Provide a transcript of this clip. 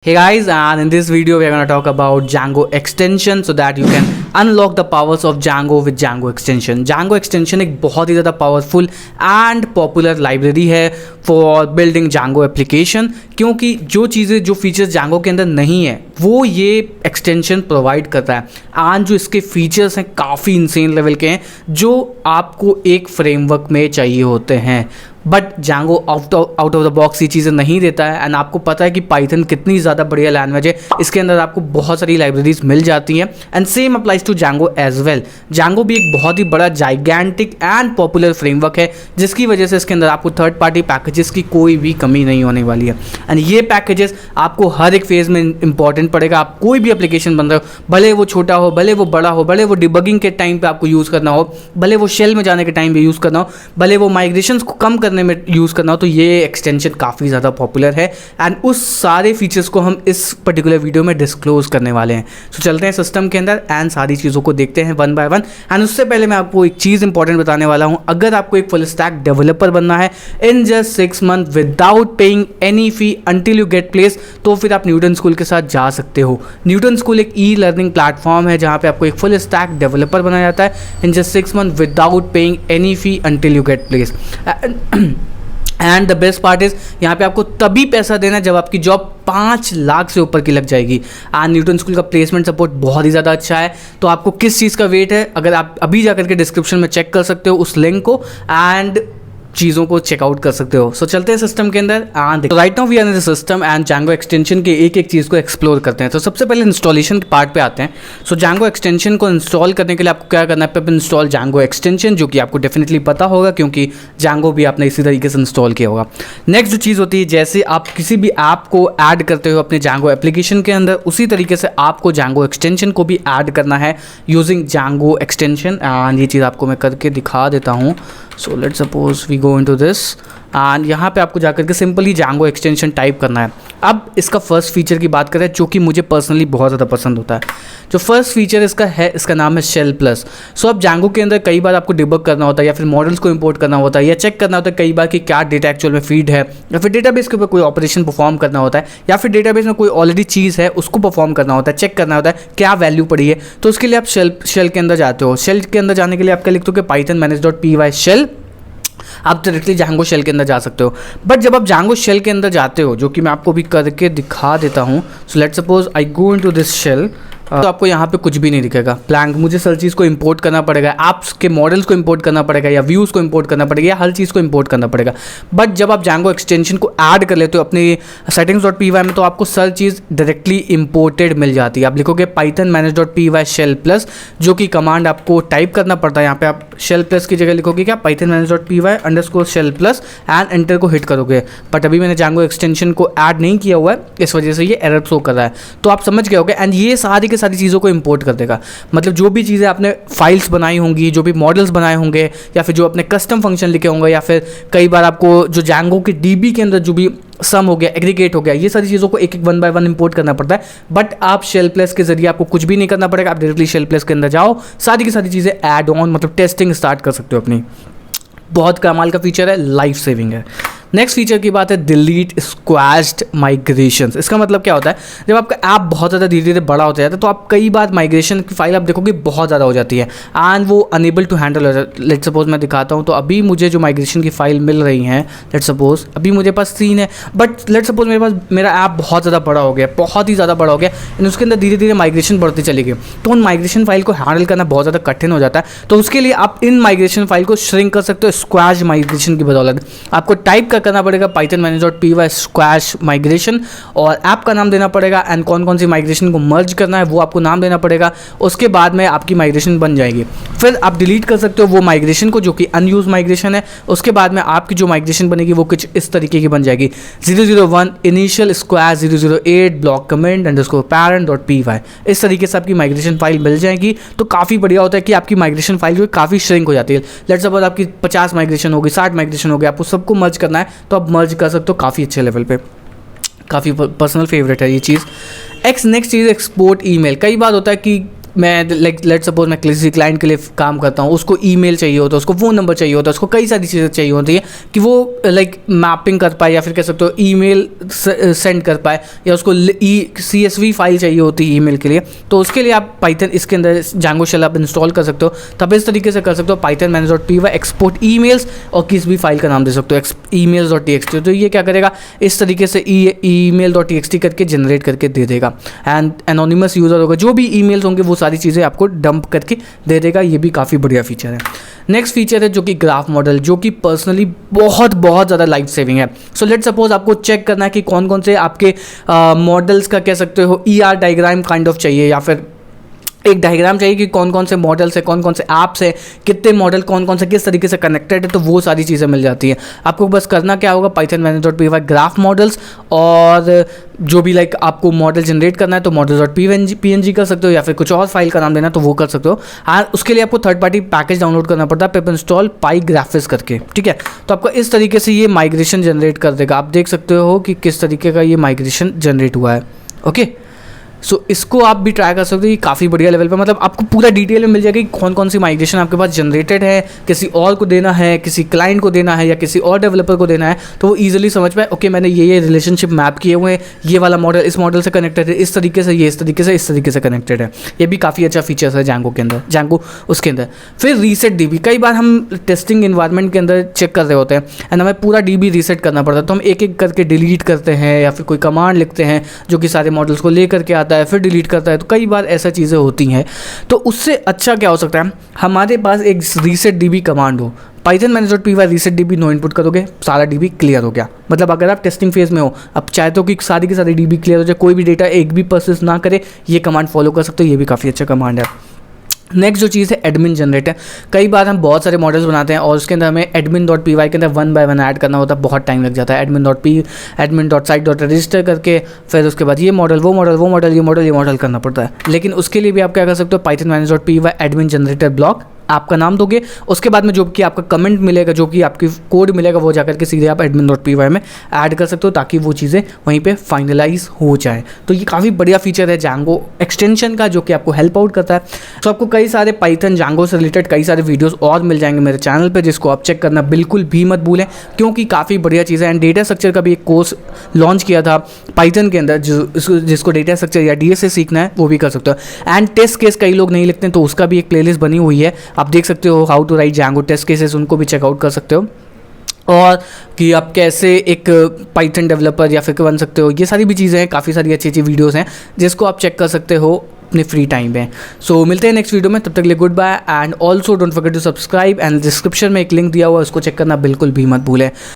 Hey guys, and in this video we are going to talk about Django extension so that you can unlock the powers of Django with Django extension. Django extension एक बहुत ही ज़्यादा powerful and popular library है for building Django application, क्योंकि जो चीज़ें जो features Django के अंदर नहीं है वो ये एक्सटेंशन प्रोवाइड करता है। एंड जो इसके फीचर्स हैं काफ़ी इंसेन लेवल के हैं जो आपको एक फ्रेमवर्क में चाहिए होते हैं, but Django out of the box ये चीज़ें नहीं देता है। एंड आपको पता है कि पाइथन कितनी ज़्यादा बढ़िया लैंग्वेज है, इसके अंदर आपको बहुत सारी लाइब्रेरीज मिल जाती हैं and same applies to Django as well. Django भी एक बहुत ही बड़ा जाइगेंटिक एंड पॉपुलर फ्रेमवर्क है जिसकी वजह से इसके अंदर आपको थर्ड पार्टी पैकेजेस की कोई भी कमी नहीं होने वाली है। एंड ये पैकेजेस आपको हर एक फेज़ में इंपॉर्टेंट पड़ेगा। आप कोई भी एप्लीकेशन बन रहे हो, भले वो छोटा हो, भले वो बड़ा हो, भले वो डिबगिंग के टाइम पे आपको यूज़ करना हो, भले वो शेल में जाने के टाइम पे यूज़ करना हो, भले वो माइग्रेशंस को कम करने में यूज़ करना हो, तो ये एक्सटेंशन काफ़ी ज़्यादा पॉपुलर है एंड उस सारे फीचर्स को हम इस पर्टिकुलर वीडियो में डिस्क्लोज करने वाले हैं। सो चलते हैं सिस्टम के अंदर एंड सारी चीज़ों को देखते हैं वन बाय वन। एंड उससे पहले मैं आपको एक चीज़ इंपॉर्टेंट बताने वाला हूँ। अगर आपको एक फुल स्टैक डेवलपर बनना है in just 6 month without paying any fee until you get place, तो फिर आप न्यूटन स्कूल के साथ जा सकते हो। न्यूटन स्कूल एक ई लर्निंग प्लेटफॉर्म है जहाँ पे आपको एक फुल स्टैक डेवलपर बनाया जाता है in just 6 month without paying any fee until you get place. And the best part is यहाँ पे आपको तभी पैसा देना है जब आपकी जॉब 5 लाख से ऊपर की लग जाएगी। एंड न्यूटन स्कूल का प्लेसमेंट सपोर्ट बहुत ही ज़्यादा अच्छा है। तो आपको किस चीज़ का वेट है, अगर आप अभी जाकर के डिस्क्रिप्शन में चेक कर सकते हो उस लिंक को एंड चीज़ों को चेकआउट कर सकते हो। सो चलते हैं सिस्टम के अंदर and right now we are in the system and Django extension के एक एक चीज़ को एक्सप्लोर करते हैं। तो सबसे पहले इंस्टॉलेशन के पार्ट पे आते हैं। सो Django एक्सटेंशन को इंस्टॉल करने के लिए आपको क्या करना है, पे इंस्टॉल Django एक्सटेंशन, जो कि आपको डेफिनेटली पता होगा क्योंकि Django भी आपने इसी तरीके से इंस्टॉल किया होगा। नेक्स्ट जो चीज़ होती है, जैसे आप किसी भी ऐप को ऐड करते हो अपने Django एप्लीकेशन के अंदर, उसी तरीके से आपको Django एक्सटेंशन को भी ऐड करना है यूजिंग Django एक्सटेंशन। एंड ये चीज़ आपको मैं करके दिखा देता हूँ। So let's suppose we go into this and यहाँ पे आपको जाकर के सिंपली Django एक्सटेंशन टाइप करना है। अब इसका फर्स्ट फीचर की बात करें जो कि मुझे पर्सनली बहुत ज़्यादा पसंद होता है। जो फर्स्ट फीचर इसका है, इसका नाम है शेल प्लस। सो अब Django के अंदर कई बार आपको डिबग करना होता है या फिर मॉडल्स को इंपोर्ट करना होता है या चेक करना होता है कई बार कि क्या डेटा एक्चुअल में फीड है, या फिर डेटाबेस के ऊपर कोई ऑपरेशन परफॉर्म करना होता है, या फिर डेटाबेस में कोई ऑलरेडी चीज़ है उसको परफॉर्म करना होता है, चेक करना होता है क्या वैल्यू पड़ी है। तो उसके लिए आप शेल के अंदर जाते हो। शेल के अंदर जाने के लिए आपका लिख दो कि python manage.py शेल, आप डायरेक्टली Django शेल के अंदर जा सकते हो। बट जब आप Django शेल के अंदर जाते हो, जो कि मैं आपको भी करके दिखा देता हूँ। So let's suppose I go into this shell, तो आपको यहाँ पे कुछ भी नहीं दिखेगा ब्लैंक। मुझे हर चीज़ को इंपोर्ट करना पड़ेगा, ऐप्स के मॉडल्स को इंपोर्ट करना पड़ेगा या व्यूज़ को इंपोर्ट करना पड़ेगा या हर चीज़ को इंपोर्ट करना पड़ेगा। बट जब आप Django एक्सटेंशन को ऐड कर लेते हो अपनी settings.py में, तो आपको हर चीज़ डायरेक्टली इंपोर्टेड मिल जाती है। आप लिखोगे python manage.py शेल प्लस, जो कि कमांड आपको टाइप करना पड़ता है। यहाँ पे आप शेल प्लस की जगह लिखोगे क्या python manage.py _ shell plus and enter को हिट करोगे। बट अभी मैंने Django एक्सटेंशन को ऐड नहीं किया हुआ है, इस वजह से ये एरर शो कर रहा है। तो आप समझ गए होगे। एंड ये सारी चीज़ों को इंपोर्ट कर देगा। मतलब जो भी चीज़ें आपने फाइल्स बनाई होंगी, जो भी मॉडल्स बनाए होंगे, या फिर जो अपने कस्टम फंक्शन लिखे होंगे, या फिर कई बार आपको जो Django के DB के अंदर जो भी सम हो गया, एग्रीगेट हो गया, ये सारी चीज़ों को एक एक 1 बाय 1 इंपोर्ट करना पड़ता है। बट आप शेल प्लस के जरिए आपको कुछ भी नहीं करना पड़ेगा। आप डायरेक्टली शेल प्लस के अंदर जाओ, सारी की सारी चीज़ें ऐड ऑन मतलब टेस्टिंग स्टार्ट कर सकते हो अपनी। बहुत कमाल का फीचर है, लाइफ सेविंग है। नेक्स्ट फीचर की बात है डिलीट स्क्वैश्ड माइग्रेशंस। इसका मतलब क्या होता है, जब आपका ऐप बहुत ज़्यादा धीरे धीरे बड़ा होता जाता है तो आप कई बार माइग्रेशन की फाइल आप देखोगे बहुत ज़्यादा हो जाती है एंड वो अनेबल टू हैंडल हो जाता है। लेट्स सपोज मैं दिखाता हूँ। तो अभी मुझे जो माइग्रेशन की फाइल मिल रही हैं, लेट्स सपोज अभी मुझे पास 3 है, बट लेट्स सपोज मेरा ऐप बहुत ज़्यादा बड़ा हो गया, बहुत ही ज़्यादा बड़ा हो गया एंड उसके अंदर धीरे धीरे माइग्रेशन बढ़ती चली गई। तो उन माइग्रेशन फाइल को हैंडल करना बहुत ज़्यादा कठिन हो जाता है। तो उसके लिए आप इन माइग्रेशन फाइल को श्रिंक कर सकते हो स्क्वैश माइग्रेशन की बदौलत। आपको टाइप करना पड़ेगा python manage.py स्क्वैश माइग्रेशन और ऐप का नाम देना पड़ेगा एंड कौन कौन सी माइग्रेशन को मर्ज करना है वो आपको नाम देना पड़ेगा। उसके बाद में आपकी माइग्रेशन बन जाएगी। फिर आप डिलीट कर सकते हो वो माइग्रेशन को जो कि अनयूज माइग्रेशन है। उसके बाद में आपकी जो माइग्रेशन बनेगी वो कुछ इस तरीके की बन जाएगी 001 initial squash 008 block comment underscore parent.py। इस तरीके से आपकी माइग्रेशन फाइल मिल जाएगी। तो काफ़ी बढ़िया होता है कि आपकी माइग्रेशन फाइल जो है काफ़ी श्रिंक हो जाती है। लेट्स सपोज आपकी 50 माइग्रेशन होगी, 60 माइग्रेशन होगी, आपको सबको मर्ज करना है तो आप मर्ज कर सकते हो काफ़ी अच्छे लेवल पे। काफ़ी पर्सनल फेवरेट है ये चीज़। नेक्स्ट चीज़ एक्सपोर्ट ईमेल। कई बार होता है कि मैं लाइक लेट सपोज मैं किसी क्लाइंट के लिए काम करता हूँ, उसको ईमेल चाहिए होता है, उसको फ़ोन नंबर चाहिए होता है, उसको कई सारी चीज़ें चाहिए होती है कि वो लाइक मैपिंग कर पाए, या फिर कह सकते हो ईमेल सेंड कर पाए, या उसको CSV फाइल चाहिए होती है ईमेल के लिए। तो उसके लिए आप पाइथन इसके अंदर जांगो शेल आप इंस्टॉल कर सकते हो। तब इस तरीके से कर सकते हो पाइथन manager.py एक्सपोर्ट ईमेल्स, और किस भी फाइल का नाम दे सकते हो emails.txt। तो ये क्या करेगा, इस तरीके से email.txt करके जनरेट करके दे देगा, एंड एनोनिमस यूज़र होगा, जो भी ईमेल्स होंगे वो सारी चीज़ें आपको डंप करके दे देगा। ये भी काफ़ी बढ़िया फीचर है। नेक्स्ट फीचर है जो कि ग्राफ मॉडल, जो कि पर्सनली बहुत ज़्यादा लाइफ सेविंग है। सो लेट सपोज आपको चेक करना है कि कौन कौन से आपके मॉडल्स का कह सकते हो ER डायग्राम काइंड ऑफ चाहिए, या फिर एक डायग्राम चाहिए कि कौन कौन से मॉडल्स है, कौन कौन से ऐप्स है, कितने मॉडल कौन कौन से किस तरीके से कनेक्टेड है। तो वो सारी चीज़ें मिल जाती हैं आपको। बस करना क्या होगा, पाइथन manager.py ग्राफ मॉडल्स, और जो भी लाइक आपको मॉडल जनरेट करना है तो models.png कर सकते हो, या फिर कुछ और फाइल का नाम देना तो वो कर सकते हो। और उसके लिए आपको थर्ड पार्टी पैकेज डाउनलोड करना पड़ता है, पिप इंस्टॉल PyGraphics करके, ठीक है। तो आपको इस तरीके से ये माइग्रेशन जनरेट कर देगा। आप देख सकते हो कि किस तरीके का ये माइग्रेशन जनरेट हुआ है। ओके, सो इसको आप भी ट्राई कर सकते हो। ये काफ़ी बढ़िया लेवल पे, मतलब आपको पूरा डिटेल में मिल जाएगा कि कौन कौन सी माइग्रेशन आपके पास जनरेटेड है, किसी और को देना है, किसी क्लाइंट को देना है, या किसी और डेवलपर को देना है। तो वो ईजिली समझ पाए, ओके मैंने ये रिलेशनशिप मैप किए हुए हैं, ये वाला मॉडल इस मॉडल से कनेक्टेड है, इस तरीके से, ये इस तरीके से, इस तरीके से कनेक्टेड है। ये भी काफ़ी अच्छा फीचर्स है जांगो के अंदर, जांगो उसके अंदर। फिर रीसेट DB, कई बार हम टेस्टिंग इन्वायरमेंट के अंदर चेक कर रहे होते हैं एंड हमें पूरा DB रीसेट करना पड़ता है, तो हम एक एक करके डिलीट करते हैं, या फिर कोई कमांड लिखते हैं जो कि सारे मॉडल्स को ले करके आता है, फिर डिलीट करता है। तो कई बार ऐसा चीज़ें होती हैं। तो उससे अच्छा क्या हो सकता है, हमारे पास एक रीसेट DB कमांड हो। Python manager.py reset DB no input करोगे, सारा DB क्लियर हो गया। मतलब अगर आप टेस्टिंग फेज में हो, अब चाहते हो कि सारी की सारी DB क्लियर हो जाए, कोई भी डेटा एक भी परसिस्ट ना करे, ये कमांड फॉलो कर सकते हो। ये भी काफ़ी अच्छा कमांड है। नेक्स्ट जो चीज़ है एडमिन जनरेट है। कई बार हम बहुत सारे मॉडल्स बनाते हैं और उसके अंदर हमें admin.py के अंदर 1 by 1 ऐड करना होता है, बहुत टाइम लग जाता है। admin.site.register करके फिर उसके बाद ये मॉडल, वो मॉडल, वो मॉडल, ये मॉडल करना पड़ता है। लेकिन उसके लिए भी आप क्या कर सकते हो, Python manager.py admin generator block, आपका नाम दोगे, उसके बाद में जो कि आपका कमेंट मिलेगा, जो कि आपकी कोड मिलेगा, वो जाकर के सीधे आप admin.py में ऐड कर सकते हो, ताकि वो चीज़ें वहीं पे फाइनलाइज हो जाए। तो ये काफ़ी बढ़िया फीचर है जांगो एक्सटेंशन का, जो कि आपको हेल्प आउट करता है। तो आपको कई सारे पाइथन जांगो से रिलेटेड कई सारे वीडियोस और मिल जाएंगे मेरे चैनल पे, जिसको आप चेक करना बिल्कुल भी मत भूलें, क्योंकि काफ़ी बढ़िया चीज़ है। एंड डेटा स्ट्रक्चर का भी एक कोर्स लॉन्च किया था पाइथन के अंदर, जिसको डेटा स्ट्रक्चर या DSA सीखना है वो भी कर सकते हो। एंड टेस्ट केस कई लोग नहीं लिखते हैं, तो उसका भी एक प्लेलिस्ट बनी हुई है, आप देख सकते हो, how to write Django test cases, उनको भी चेकआउट कर सकते हो। और कि आप कैसे एक पाइथन डेवलपर या फिर बन सकते हो, ये सारी भी चीज़ें हैं। काफ़ी सारी अच्छी अच्छी वीडियोस हैं जिसको आप चेक कर सकते हो अपने फ्री टाइम में। सो मिलते हैं नेक्स्ट वीडियो में, तब तक के लिए good bye. And also don't forget to subscribe, and description में एक लिंक दिया हुआ है, उसको चेक करना बिल्कुल भी मत भूलें।